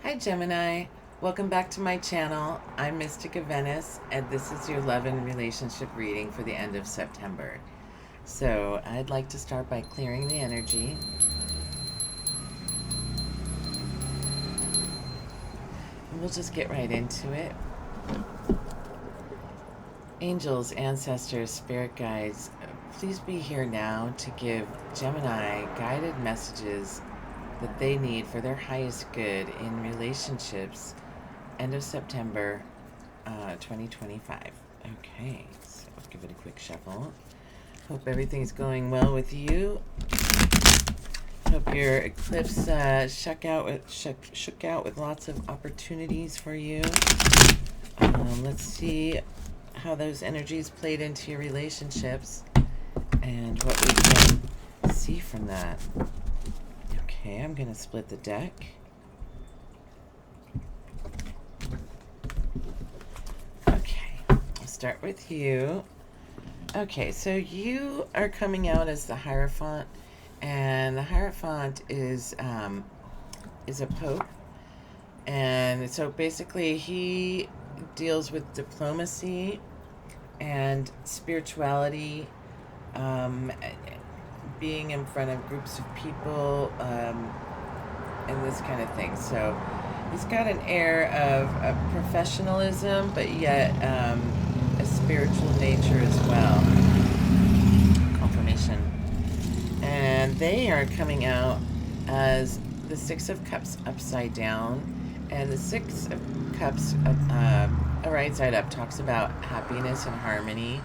Hi Gemini, welcome back to my channel. I'm Mystica Venice and this is your love and relationship reading for the end of September. So I'd like to start by clearing the energy. And we'll just get right into it. Angels, ancestors, spirit guides, please be here now to give Gemini guided messages that they need for their highest good in relationships end of September 2025. Okay, so let's give it a quick shuffle. Hope everything's going well with you. Hope your eclipse shook out with lots of opportunities for you. Let's see how those energies played into your relationships and what we can see from that. Okay, I'm going to split the deck. Okay, I'll start with you. Okay, so you are coming out as the Hierophant, and the Hierophant is a pope, and so basically he deals with diplomacy and spirituality, being in front of groups of people, and this kind of thing. So he's got an air of professionalism, but yet a spiritual nature as well. Confirmation. And they are coming out as the Six of Cups upside down. And the Six of Cups right side up talks about happiness and harmony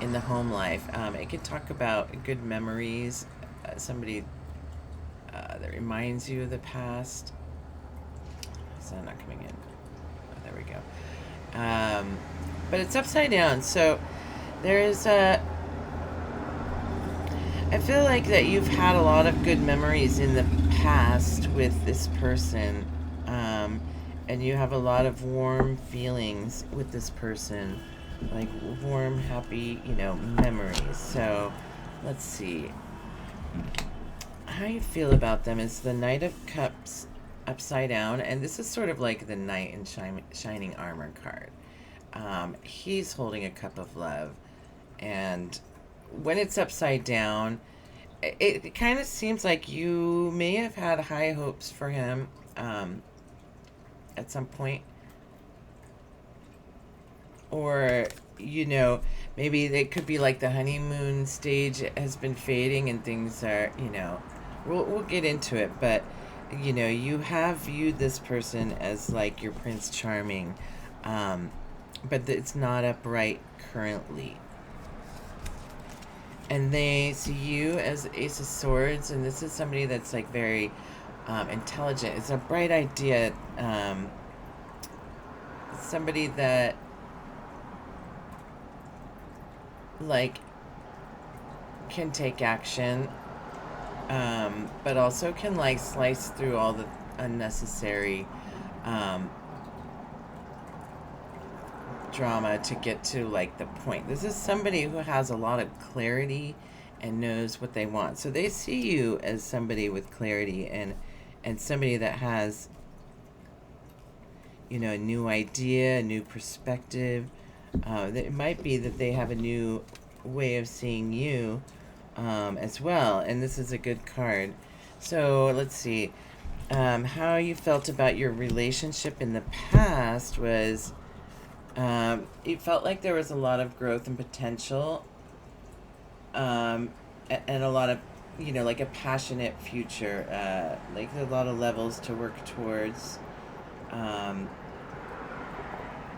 in the home life. It could talk about good memories, somebody that reminds you of the past. Is that not coming in? Oh, there we go. But it's upside down, so there is a... I feel like that you've had a lot of good memories in the past with this person, and you have a lot of warm feelings with this person, like warm, happy, memories. So let's see how you feel about them. Is the Knight of Cups upside down, and this is sort of like the Knight in Shining Armor card. He's holding a cup of love, and when it's upside down, it kind of seems like you may have had high hopes for him at some point, or maybe they could be like the honeymoon stage has been fading and things are, we'll get into it, but you have viewed this person as like your Prince Charming, but it's not upright currently. And they see you as Ace of Swords, and this is somebody that's like very intelligent. It's a bright idea. Somebody that like can take action, but also can like slice through all the unnecessary drama to get to like the point. This is somebody who has a lot of clarity and knows what they want. So they see you as somebody with clarity and somebody that has a new idea, a new perspective. It might be that they have a new way of seeing you as well, and this is a good card. So let's see how you felt about your relationship in the past was it felt like there was a lot of growth and potential, and a lot of like a passionate future, like a lot of levels to work towards.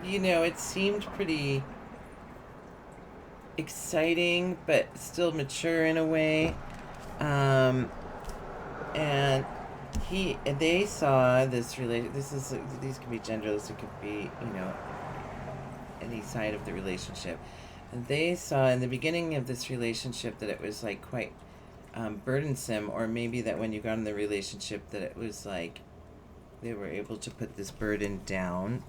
It seemed pretty exciting but still mature in a way, and they saw this relation. These can be genderless. It could be any side of the relationship. And they saw in the beginning of this relationship that it was like quite burdensome, or maybe that when you got in the relationship that it was like they were able to put this burden down,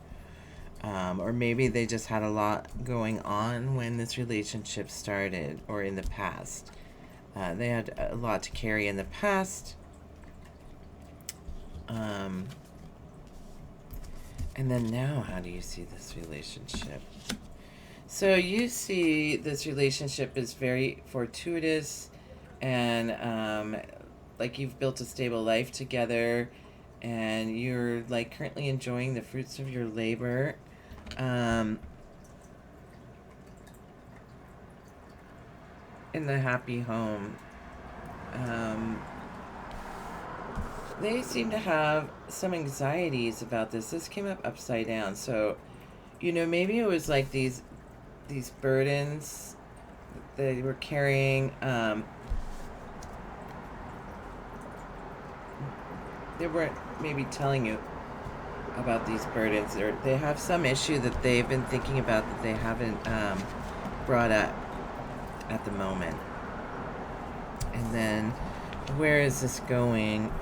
or maybe they just had a lot going on when this relationship started, or in the past. They had a lot to carry in the past, And then now, how do you see this relationship? So you see this relationship is very fortuitous, and like you've built a stable life together, and you're like currently enjoying the fruits of your labor. In the happy home. They seem to have some anxieties about this. This came up upside down, so maybe it was like these burdens they were carrying. They weren't maybe telling you about these burdens, or they have some issue that they've been thinking about that they haven't brought up at the moment. And then, where is this going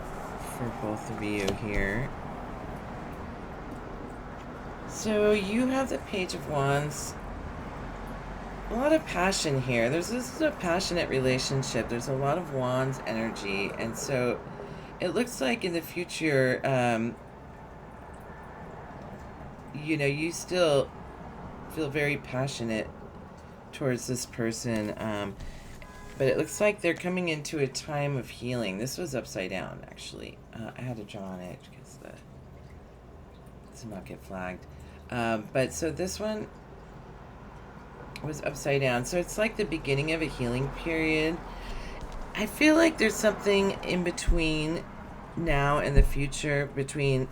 for both of you here? So you have the Page of Wands. A lot of passion here. This is a passionate relationship. There's a lot of Wands energy, and so it looks like in the future, you still feel very passionate towards this person, but it looks like they're coming into a time of healing. This was upside down, actually. I had to draw on it because to not get flagged. But so this one was upside down. So it's like the beginning of a healing period. I feel like there's something in between now and the future between...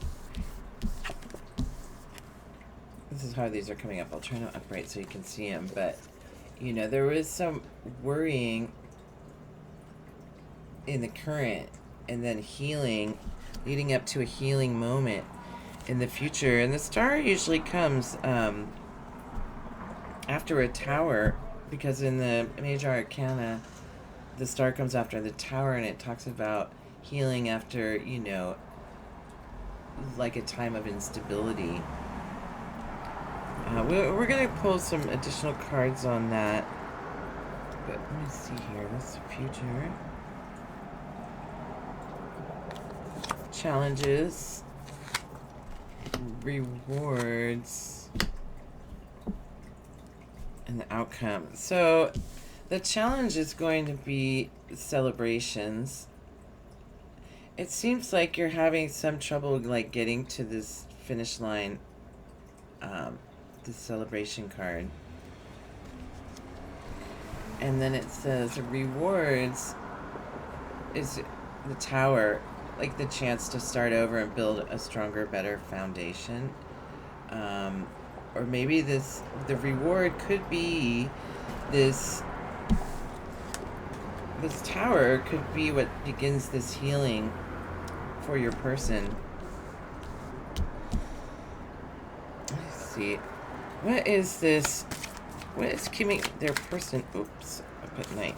This is how these are coming up. I'll try to upright so you can see them. But, there was some worrying in the current, and then healing, leading up to a healing moment in the future. And the star usually comes after a tower, because in the Major Arcana, the star comes after the tower, and it talks about healing after, like a time of instability. We're going to pull some additional cards on that. But let me see here. That's the future. Challenges. Rewards. And the outcome. So the challenge is going to be celebrations. It seems like you're having some trouble like getting to this finish line. The celebration card. And then it says rewards is the tower, like the chance to start over and build a stronger, better foundation. Or maybe the reward could be this tower could be what begins this healing for your person. Let's see. What is this? What is keeping their person? Oops, I put night.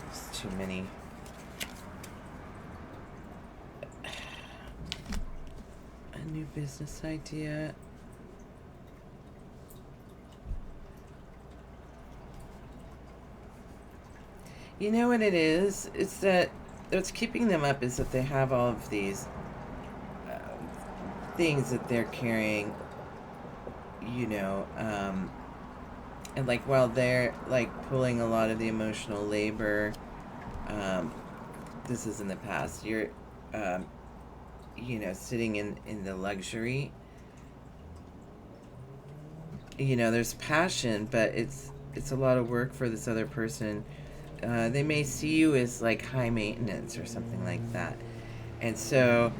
It's too many. A new business idea. You know what it is? It's that what's keeping them up is that they have all of these things that they're carrying, and like while they're like pulling a lot of the emotional labor, this is in the past, you're sitting in the luxury. There's passion, but it's a lot of work for this other person. They may see you as like high maintenance or something like that, and so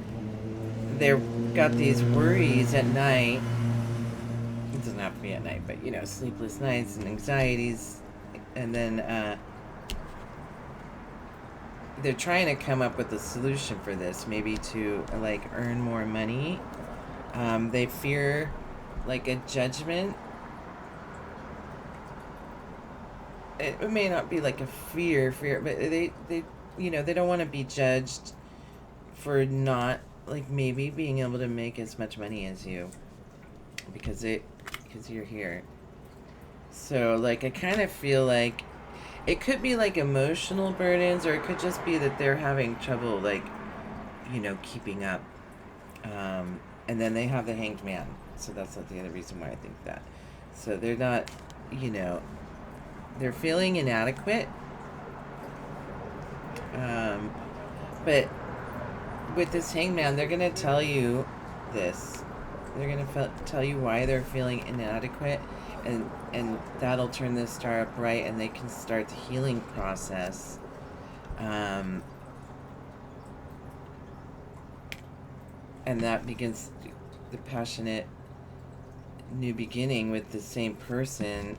they've got these worries at night. It doesn't have to be at night, but sleepless nights and anxieties, and then they're trying to come up with a solution for this, maybe to like earn more money. They fear like a judgment. It may not be like a fear, but they don't want to be judged for not like maybe being able to make as much money as you, because you're here. So like I kind of feel like it could be like emotional burdens, or it could just be that they're having trouble like keeping up. And then they have the Hanged Man. So that's the other reason why I think that. So they're not, you know, they're feeling inadequate. But with this Hanged Man, they're going to tell you this. They're going to tell you why they're feeling inadequate, and that'll turn the star up right, and they can start the healing process. And that begins the passionate new beginning with the same person.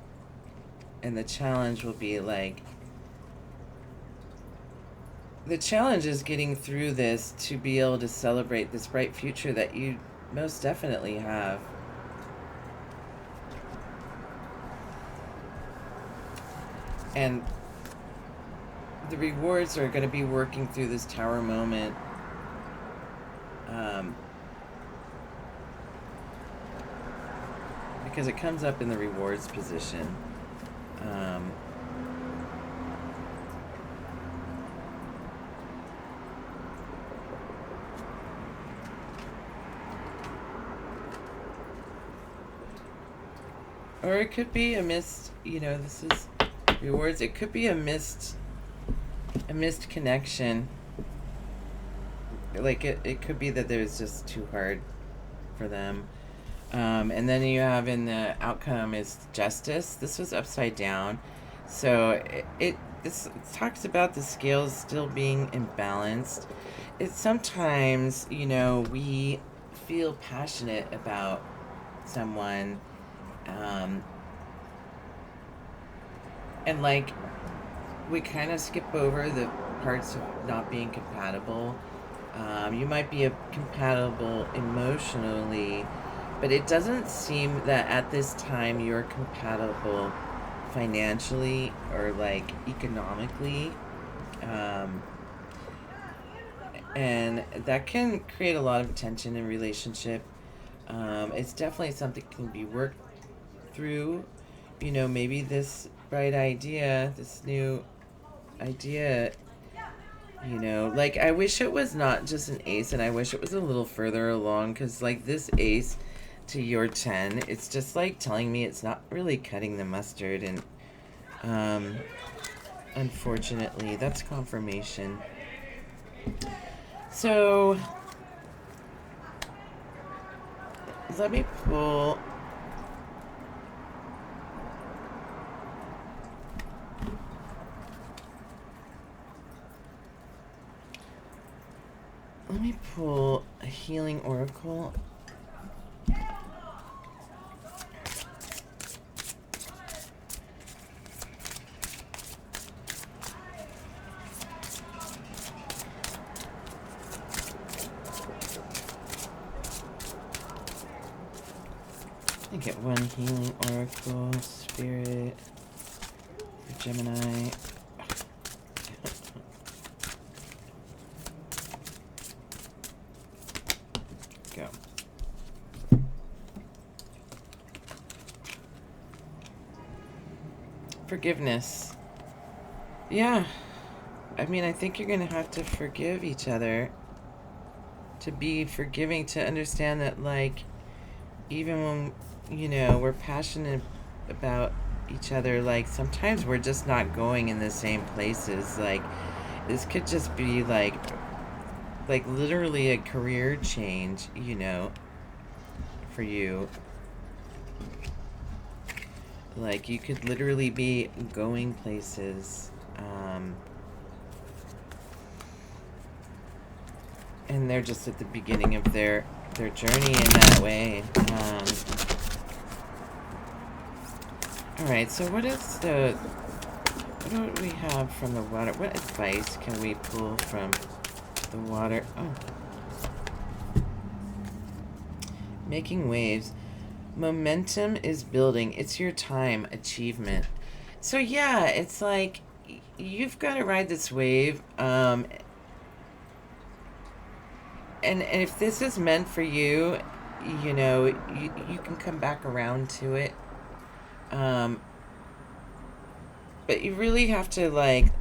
And the challenge will be like, the challenge is getting through this to be able to celebrate this bright future that you most definitely have. And the rewards are going to be working through this Tower moment. Because it comes up in the rewards position. Or it could be a missed, this is rewards. It could be a missed connection. Like it could be that there's just too hard for them. And then you have in the outcome is justice. This was upside down. So this talks about the scales still being imbalanced. It's sometimes, we feel passionate about someone, and like we kind of skip over the parts of not being compatible. You might be compatible emotionally, but it doesn't seem that at this time you're compatible financially or like economically. And that can create a lot of tension in relationship. It's definitely something that can be worked through. Maybe this bright idea, this new idea, like I wish it was not just an ace, and I wish it was a little further along, because like this ace to your 10, it's just like telling me it's not really cutting the mustard, and unfortunately that's confirmation. So let me pull a healing oracle. I get one healing oracle, spirit, for Gemini. Go. Forgiveness. Yeah. I mean, I think you're going to have to forgive each other. To be forgiving, to understand that, like, even when, we're passionate about each other, like, sometimes we're just not going in the same places. Like, this could just be, like literally a career change, for you. Like, you could literally be going places, and they're just at the beginning of their journey in that way. Alright, so what do we have from the water? What advice can we pull from the water? Oh. Making waves. Momentum is building. It's your time. Achievement. So yeah, it's like you've got to ride this wave. And if this is meant for you, you can come back around to it. But you really have to, like,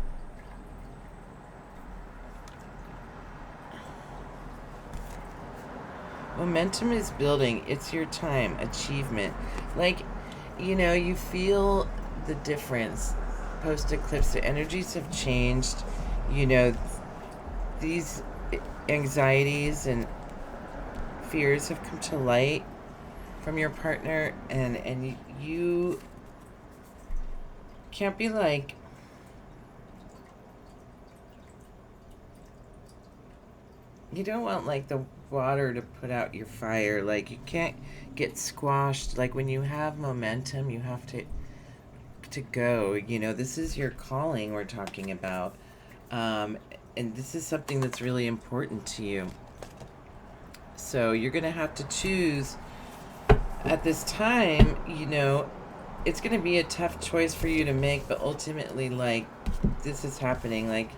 Momentum is building. It's your time. Achievement. Like, you feel the difference post eclipse. The energies have changed. You know, these anxieties and fears have come to light from your partner, and you can't be like, you don't want like the water to put out your fire. Like, you can't get squashed. Like, when you have momentum, you have to go. This is your calling we're talking about. And this is something that's really important to you. So you're going to have to choose at this time. It's going to be a tough choice for you to make, but ultimately, like, this is happening. Like,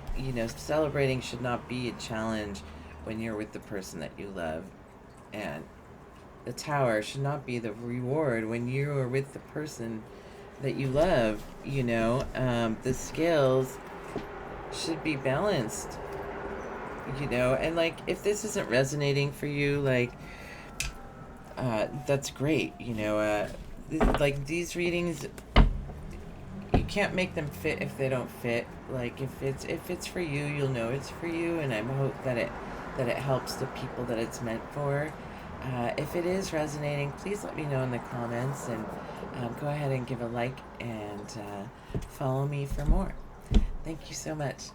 celebrating should not be a challenge when you're with the person that you love. And the tower should not be the reward when you are with the person that you love. The scales should be balanced. And like, if this isn't resonating for you, like, that's great. Like, these readings, you can't make them fit if they don't fit. Like, if it's for you, you'll know it's for you, and I hope that it helps the people that it's meant for. If it is resonating, please let me know in the comments, and go ahead and give a like, and follow me for more. Thank you so much.